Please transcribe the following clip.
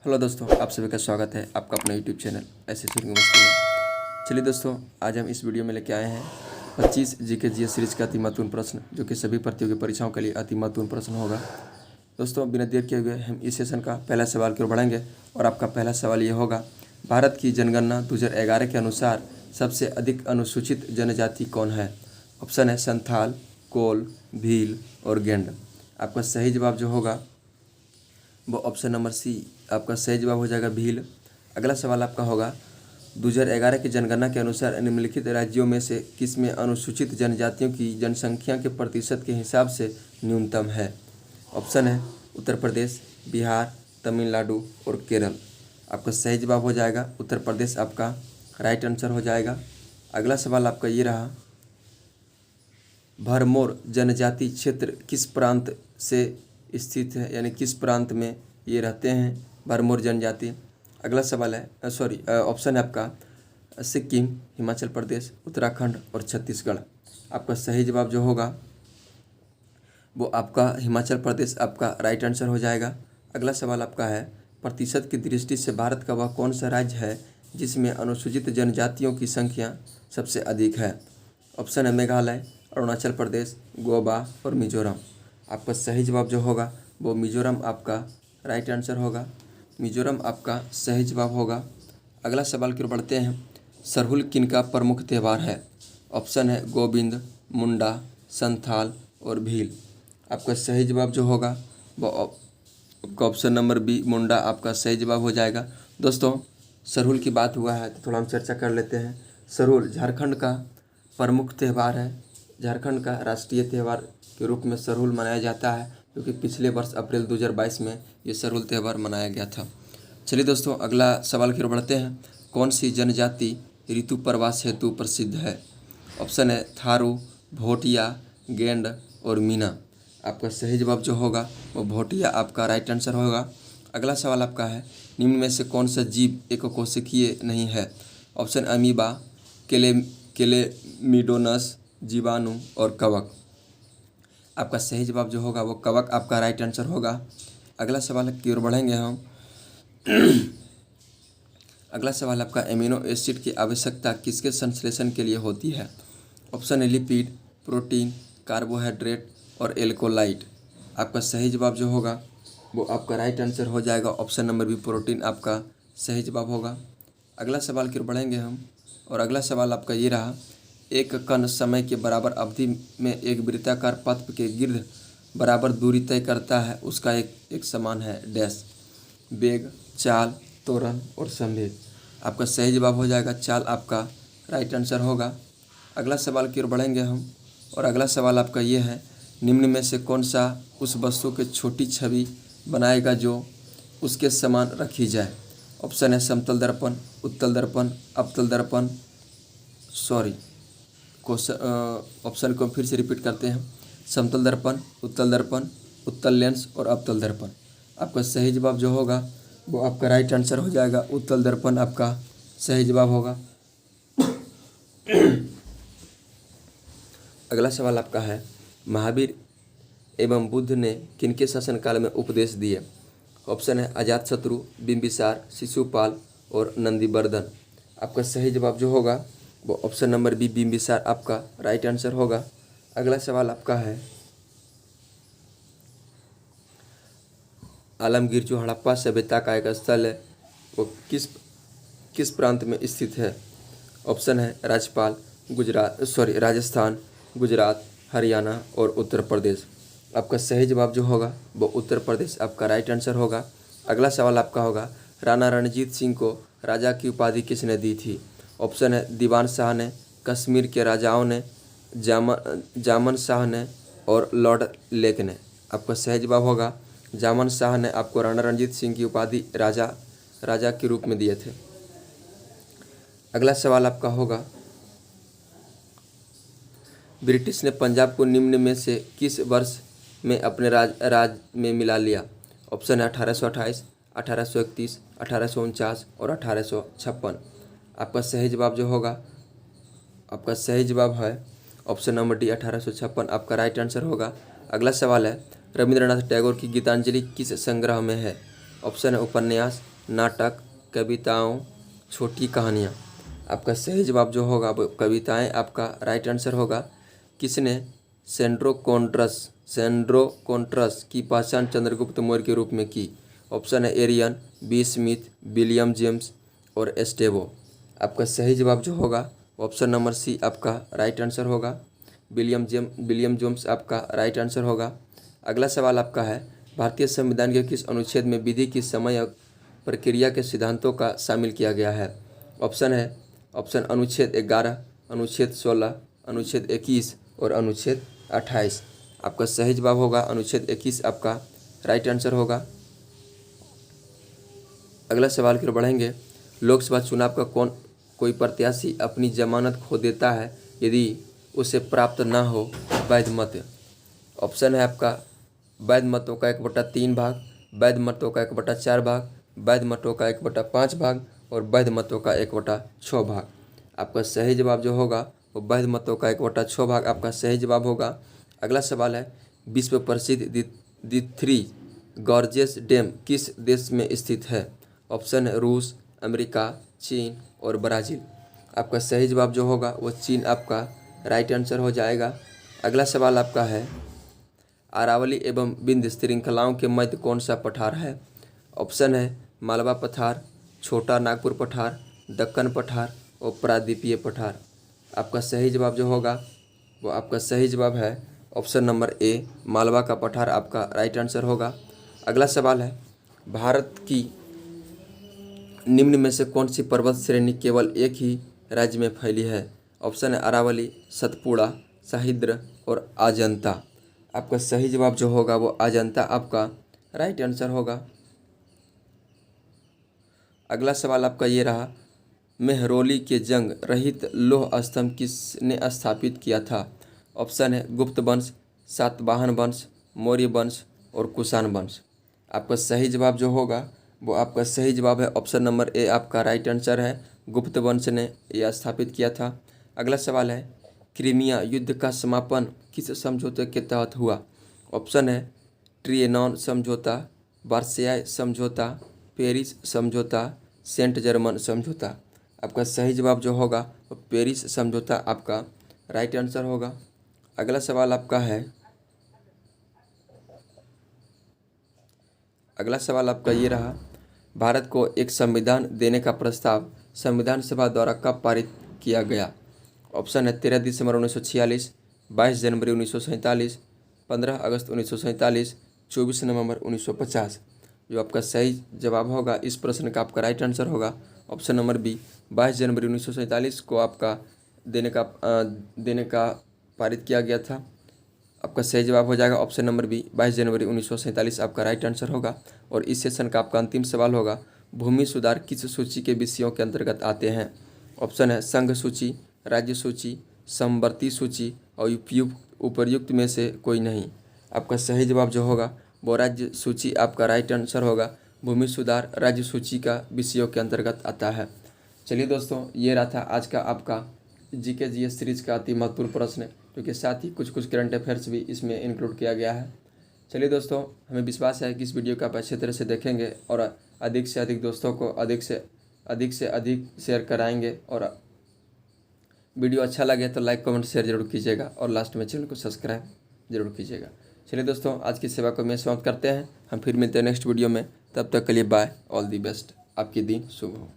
Hello दोस्तों, आप सभी का स्वागत है आपका अपना यूट्यूब चैनल ऐसे सुनिए मस्ती में। चलिए दोस्तों, आज हम इस वीडियो में लेके आए हैं 25 जीके जीएस सीरीज का अति महत्वपूर्ण प्रश्न, जो कि सभी प्रतियोगी परीक्षाओं के लिए अति महत्वपूर्ण प्रश्न होगा। दोस्तों, बिना देर किए हुए हम इस सेशन का पहला सवाल की ओर बढ़ेंगे और आपका पहला सवाल ये होगा, भारत की जनगणना 2011 के अनुसार सबसे अधिक अनुसूचित जनजाति कौन है? ऑप्शन है संथाल, कोल, भील और गेंड। आपका सही जवाब जो होगा वो ऑप्शन नंबर सी, आपका सही जवाब हो जाएगा भील। अगला सवाल आपका होगा, 2011 की जनगणना के अनुसार निम्नलिखित राज्यों में से किस में अनुसूचित जनजातियों की जनसंख्या के प्रतिशत के हिसाब से न्यूनतम है? ऑप्शन है उत्तर प्रदेश, बिहार, तमिलनाडु और केरल। आपका सही जवाब हो जाएगा उत्तर प्रदेश, आपका राइट आंसर हो जाएगा। अगला सवाल आपका ये रहा, भरमौर जनजाति क्षेत्र किस प्रांत से स्थित है, यानी किस प्रांत में ये रहते हैं भरमौर जनजाति? अगला सवाल है ऑप्शन है आपका सिक्किम, हिमाचल प्रदेश, उत्तराखंड और छत्तीसगढ़। आपका सही जवाब जो होगा वो आपका हिमाचल प्रदेश, आपका राइट आंसर हो जाएगा। अगला सवाल आपका है, प्रतिशत की दृष्टि से भारत का वह कौन सा राज्य है जिसमें अनुसूचित जनजातियों की संख्या सबसे अधिक है? ऑप्शन है मेघालय, अरुणाचल प्रदेश, गोवा और मिजोरम। आपका सही जवाब जो होगा वो मिजोरम, आपका राइट आंसर होगा। मिजोरम आपका सही जवाब होगा। अगला सवाल की ओर बढ़ते हैं, सरहुल किनका प्रमुख त्यौहार है? ऑप्शन है गोविंद, मुंडा, संथाल और भील। आपका सही जवाब जो होगा वो ऑप्शन नंबर बी, मुंडा, आपका सही जवाब हो जाएगा। दोस्तों, सरहुल की बात हुआ है तो थोड़ा हम चर्चा कर लेते हैं। सरहुल झारखंड का प्रमुख त्यौहार है। झारखंड का राष्ट्रीय त्यौहार के रूप में सरहुल मनाया जाता है, क्योंकि पिछले वर्ष अप्रैल 2022 में ये सरहुल त्यौहार मनाया गया था। चलिए दोस्तों, अगला सवाल की ओर बढ़ते हैं, कौन सी जनजाति ऋतु प्रवास हेतु प्रसिद्ध है? ऑप्शन है थारू, भोटिया, गेंड और मीना। आपका सही जवाब जो होगा वो भोटिया, आपका राइट आंसर होगा। अगला सवाल आपका है, निम्न में से कौन सा जीव एककोशिकीय नहीं है? ऑप्शन अमीबा, केलेमिडोनस, जीवाणु और कवक। आपका सही जवाब जो होगा वो कवक, आपका राइट आंसर होगा। अगला सवाल की ओर बढ़ेंगे हम। अगला सवाल आपका, एमिनो एसिड की आवश्यकता किसके संश्लेषण के लिए होती है? ऑप्शन है लिपिड, प्रोटीन, कार्बोहाइड्रेट और एल्कोलाइट। आपका सही जवाब जो होगा वो आपका राइट आंसर हो जाएगा, ऑप्शन नंबर बी, प्रोटीन, आपका सही जवाब होगा। अगला सवाल की ओर बढ़ेंगे हम, और अगला सवाल आपका ये रहा, एक कण समय के बराबर अवधि में एक वृत्ताकार पथ के गिर्द बराबर दूरी तय करता है, उसका एक समान है डैश। वेग, चाल, त्वरण और संवेग। आपका सही जवाब हो जाएगा चाल, आपका राइट आंसर होगा। अगला सवाल की ओर बढ़ेंगे हम, और अगला सवाल आपका ये है, निम्न में से कौन सा उस वस्तु की छोटी छवि बनाएगा जो उसके समान रखी जाए? ऑप्शन है समतल दर्पण, उत्तल दर्पण, अवतल दर्पण, ऑप्शन को फिर से रिपीट करते हैं, समतल दर्पण, उत्तल दर्पण, उत्तल लेंस और अवतल दर्पण। आपका सही जवाब जो होगा वो आपका राइट आंसर हो जाएगा, उत्तल दर्पण, आपका सही जवाब होगा। अगला सवाल आपका है, महावीर एवं बुद्ध ने किनके शासनकाल में उपदेश दिए? ऑप्शन है अजातशत्रु, बिंबिसार, शिशुपाल और नंदीवर्धन। आपका सही जवाब जो होगा वो ऑप्शन नंबर बी, बिंबिसार, आपका राइट आंसर होगा। अगला सवाल आपका है, आलमगीर जो हड़प्पा सभ्यता का एक स्थल है वो किस प्रांत में स्थित है? ऑप्शन है राजस्थान, गुजरात, हरियाणा और उत्तर प्रदेश। आपका सही जवाब जो होगा वो उत्तर प्रदेश, आपका राइट आंसर होगा। अगला सवाल आपका होगा, राणा रणजीत सिंह को राजा की उपाधि किसने दी थी? ऑप्शन है दीवान शाह ने, कश्मीर के राजाओं ने, जामन शाह ने और लॉर्ड लेक ने। आपका सही जवाब होगा जामन शाह ने आपको राणा रणजीत सिंह की उपाधि राजा के रूप में दिए थे। अगला सवाल आपका होगा, ब्रिटिश ने पंजाब को निम्न में से किस वर्ष में अपने राज में मिला लिया? ऑप्शन है 1828, 1831, 1849 और 1856। आपका सही जवाब जो होगा, आपका सही जवाब है ऑप्शन नंबर डी, 1856, आपका राइट आंसर होगा। अगला सवाल है, रविंद्रनाथ टैगोर की गीतांजलि किस संग्रह में है? ऑप्शन है उपन्यास, नाटक, कविताओं, छोटी कहानियाँ। आपका सही जवाब जो होगा वो कविताएं आपका राइट आंसर होगा। किसने सेंड्रोकॉन्ट्रस की पहचान चंद्रगुप्त मौर्य के रूप में की? ऑप्शन है एरियन, बी स्मिथ, विलियम जेम्स और एस्टेबो। आपका सही जवाब जो होगा ऑप्शन नंबर सी आपका राइट आंसर होगा। विलियम जेम्स आपका राइट आंसर होगा। अगला सवाल आपका है, भारतीय संविधान के किस अनुच्छेद में विधि की समय और प्रक्रिया के सिद्धांतों का शामिल किया गया है? ऑप्शन अनुच्छेद 11, अनुच्छेद 16, अनुच्छेद 21 और अनुच्छेद 28। आपका सही जवाब होगा अनुच्छेद 21 आपका राइट आंसर होगा। अगला सवाल की ओर बढ़ेंगे। लोकसभा चुनाव का कोई प्रत्याशी अपनी जमानत खो देता है यदि उसे प्राप्त न हो वैध मत। ऑप्शन है आपका वैध मतों का 1/3 भाग, वैध मतों का 1/4 भाग, वैध मतों का 1/5 भाग और वैध मतों का 1/6 भाग। आपका सही जवाब जो होगा वो वैध मतों का 1/6 भाग आपका सही जवाब होगा। अगला सवाल है, विश्व प्रसिद्ध दी3 गॉर्जेस डैम किस देश में स्थित है? ऑप्शन है रूस, अमेरिका, चीन और ब्राज़ील। आपका सही जवाब जो होगा वो चीन आपका राइट आंसर हो जाएगा। अगला सवाल आपका है, अरावली एवं विंध्य श्रृंखलाओं के मध्य कौन सा पठार है? ऑप्शन है मालवा पठार, छोटा नागपुर पठार, दक्कन पठार और प्रायद्वीपीय पठार। आपका सही जवाब जो होगा वो आपका सही जवाब है ऑप्शन नंबर ए, मालवा का पठार आपका राइट आंसर होगा। अगला सवाल है, भारत की निम्न में से कौन सी पर्वत श्रेणी केवल एक ही राज्य में फैली है? ऑप्शन है अरावली, सतपुड़ा, सह्याद्री और अजंता। आपका सही जवाब जो होगा वो अजंता आपका राइट आंसर होगा। अगला सवाल आपका ये रहा, मेहरौली के जंग रहित लौह स्तंभ किसने स्थापित किया था? ऑप्शन है गुप्त वंश, सातवाहन वंश, मौर्य वंश और कुषाण वंश। आपका सही जवाब जो होगा वो आपका सही जवाब है ऑप्शन नंबर ए आपका राइट आंसर है, गुप्त वंश ने यह स्थापित किया था। अगला सवाल है, क्रीमिया युद्ध का समापन किस समझौते के तहत हुआ? ऑप्शन है ट्रिएनॉन समझौता, वर्साय समझौता, पेरिस समझौता, सेंट जर्मन समझौता। आपका सही जवाब जो होगा वो पेरिस समझौता आपका राइट आंसर होगा। अगला सवाल आपका है, अगला सवाल आपका ये रहा, भारत को एक संविधान देने का प्रस्ताव संविधान सभा द्वारा कब पारित किया गया? ऑप्शन है 13 दिसंबर 1946, 22 जनवरी 1947, 15 अगस्त 1947, 24 नवंबर 1950। जो आपका सही जवाब होगा इस प्रश्न का आपका राइट आंसर होगा ऑप्शन नंबर बी, 22 जनवरी 1947 को आपका देने का पारित किया गया था। आपका सही जवाब हो जाएगा ऑप्शन नंबर बी, 22 जनवरी 1947 आपका राइट आंसर होगा। और इस सेशन का आपका अंतिम सवाल होगा, भूमि सुधार किस सूची के विषयों के अंतर्गत आते हैं? ऑप्शन है संघ सूची, राज्य सूची, समवर्ती सूची और उपर्युक्त में से कोई नहीं। आपका सही जवाब जो होगा वो राज्य सूची आपका राइट आंसर होगा। भूमि सुधार राज्य सूची का विषयों के अंतर्गत आता है। चलिए दोस्तों, ये रहा था आज का आपका जीके जीएस सीरीज का अति महत्वपूर्ण प्रश्न, क्योंकि साथ ही कुछ करंट अफेयर्स भी इसमें इंक्लूड किया गया है। चलिए दोस्तों, हमें विश्वास है कि इस वीडियो को आप अच्छे तरह से देखेंगे और अधिक से अधिक दोस्तों को अधिक से अधिक शेयर कराएंगे। और वीडियो अच्छा लगे तो लाइक कमेंट शेयर जरूर कीजिएगा और लास्ट में चैनल को सब्सक्राइब जरूर कीजिएगा। चलिए दोस्तों, आज की सेवा को मैं समाप्त करते हैं। हम फिर मिलते हैं नेक्स्ट वीडियो में। तब तक के लिए बाय, ऑल दी बेस्ट। आपकी दिन शुभ हो।